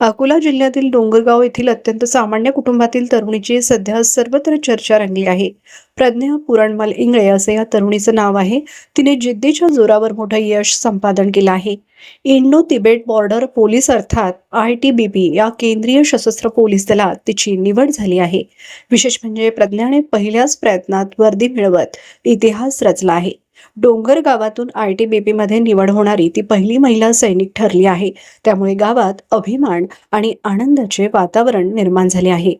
अकोला जिल्ह्यातील डोंगरगाव येथील अत्यंत सामान्य कुटुंबातील तरुणीची सध्या सर्वत्र चर्चा रंगली आहे. प्रज्ञा पुरणमल इंगळे असे या तरुणीचं नाव आहे. तिने जिद्दीच्या जोरावर मोठं यश संपादन केलं आहे. इंडो तिबेट बॉर्डर पोलीस अर्थात ITBP या केंद्रीय सशस्त्र पोलीस दलात तिची निवड झाली आहे. विशेष म्हणजे प्रज्ञाने पहिल्याच प्रयत्नात वर्दी मिळवत इतिहास रचला आहे. डोंगर गावातून ITBP मध्ये निवड होणारी ती पहिली महिला सैनिक ठरली आहे. त्यामुळे गावात अभिमान आणि आनंदाचे वातावरण निर्माण झाले आहे.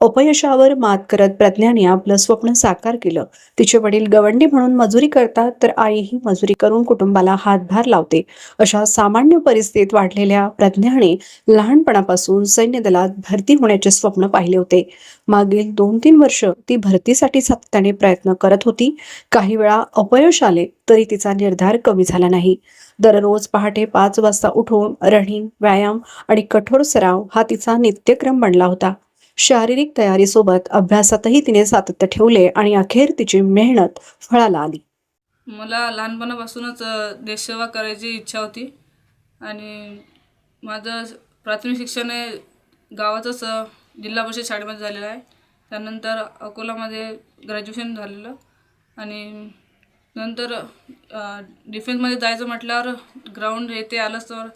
अपयशावर मात करत प्रज्ञाने आपलं स्वप्न साकार केलं. तिचे वडील गवंडी म्हणून मजुरी करतात, तर आईही मजुरी करून कुटुंबाला हातभार लावते. अशा सामान्य परिस्थितीत वाढलेल्या प्रज्ञाने लहानपणापासून सैन्य दलात भरती होण्याचे स्वप्न पाहिले होते. मागील 2-3 वर्ष ती भरतीसाठी सातत्याने प्रयत्न करत होती. काही वेळा अपयश आले तरी तिचा निर्धार कमी झाला नाही. दररोज पहाटे 5 वाजता उठून रनिंग, व्यायाम आणि कठोर सराव हा तिचा नित्यक्रम बनला होता. शारीरिक तयारीसोबत अभ्यासातही तिने सातत्य ठेवले आणि अखेर तिची मेहनत फळाला आली. मला लहानपणापासूनच देशसेवा करायची इच्छा होती आणि माझं प्राथमिक शिक्षण हे गावातच जिल्हा परिषद शाळेमध्ये झालेलं आहे. त्यानंतर अकोलामध्ये ग्रॅज्युएशन झालेलं आणि नंतर डिफेन्समध्ये जायचं म्हटल्यावर ग्राउंड येथे आलंच, तर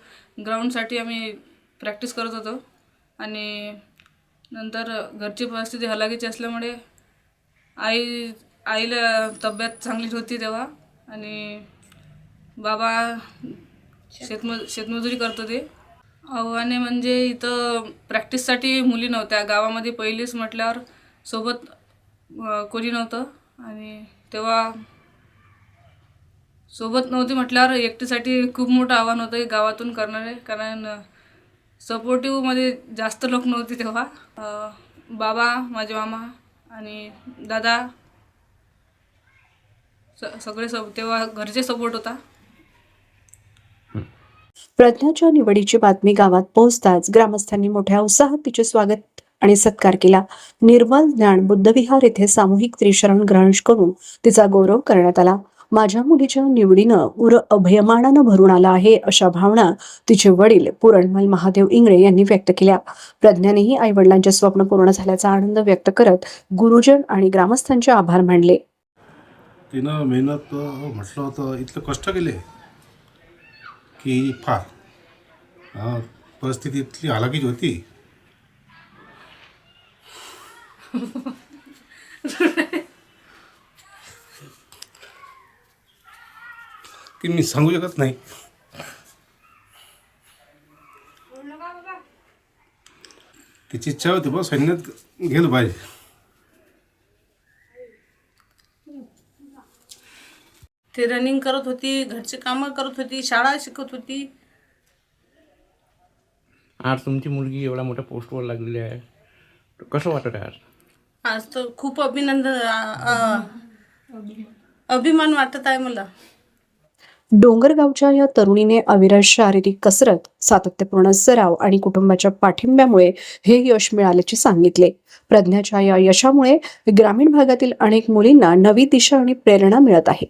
ग्राउंडसाठी आम्ही प्रॅक्टिस करत होतो आणि नंतर घरची परिस्थिती हलाखीची असल्यामुळे आईला तब्येत चांगली होती तेव्हा आणि बाबा शेतमजुरी करत होते. आव्हाने म्हणजे इथं प्रॅक्टिससाठी मुली नव्हत्या गावामध्ये. पहिलीच म्हटल्यावर सोबत कोणी नव्हतं आणि तेव्हा सोबत नव्हती म्हटल्यावर एकटीसाठी खूप मोठं आव्हान होतं गावातून करणारे, कारण सपोर्टिव्हमध्ये जास्त लोक नव्हते तेव्हा. बाबा, माझे मामा आणि दादा सगळे तेव्हा घरचे सपोर्ट होता. प्रज्ञाच्या निवडीची बातमी गावात पोहोचताच ग्रामस्थांनी मोठ्या उत्साहात तिचे स्वागत आणि सत्कार केला. निर्मल ज्ञान बुद्धविहार येथे सामूहिक त्रिशरण ग्रहण करून तिचा गौरव करण्यात आला. माझ्या मुलीच्या निवडीनं उर अभयमानानं भरून आला आहे, अशा भावना तिचे वडील पुरणमल महादेव इंगळे यांनी व्यक्त केल्या. प्रज्ञानेही आई वडिलांचे स्वप्न पूर्ण झाल्याचा आनंद व्यक्त करत गुरुजन आणि ग्रामस्थांचे आभार मानले. तिनं मेहनत म्हटलं होतं, इतकं कष्ट केले की फार परिस्थिती इतकी हालाकीची होती की मी सांगू शकत नाही. तिची इच्छा होती बस सैन्यात गेलं पाहिजे. ते रनिंग करत होती, घरची कामं करत होती, शाळा शिकत होती. आज तुमची मुलगी एवढ्या मोठ्या पोस्टवर लागलेली आहे, कसं वाटत आहे आज? आज तर खूप अभिमान वाटत आहे मला. डोंगरगावच्या या तरुणीने अविरत शारीरिक कसरत, सातत्यपूर्ण सराव आणि कुटुंबाच्या पाठिंब्यामुळे हे यश मिळाल्याचे सांगितले. प्रज्ञाच्या या यशामुळे ग्रामीण भागातील अनेक मुलींना नवी दिशा आणि प्रेरणा मिळत आहे.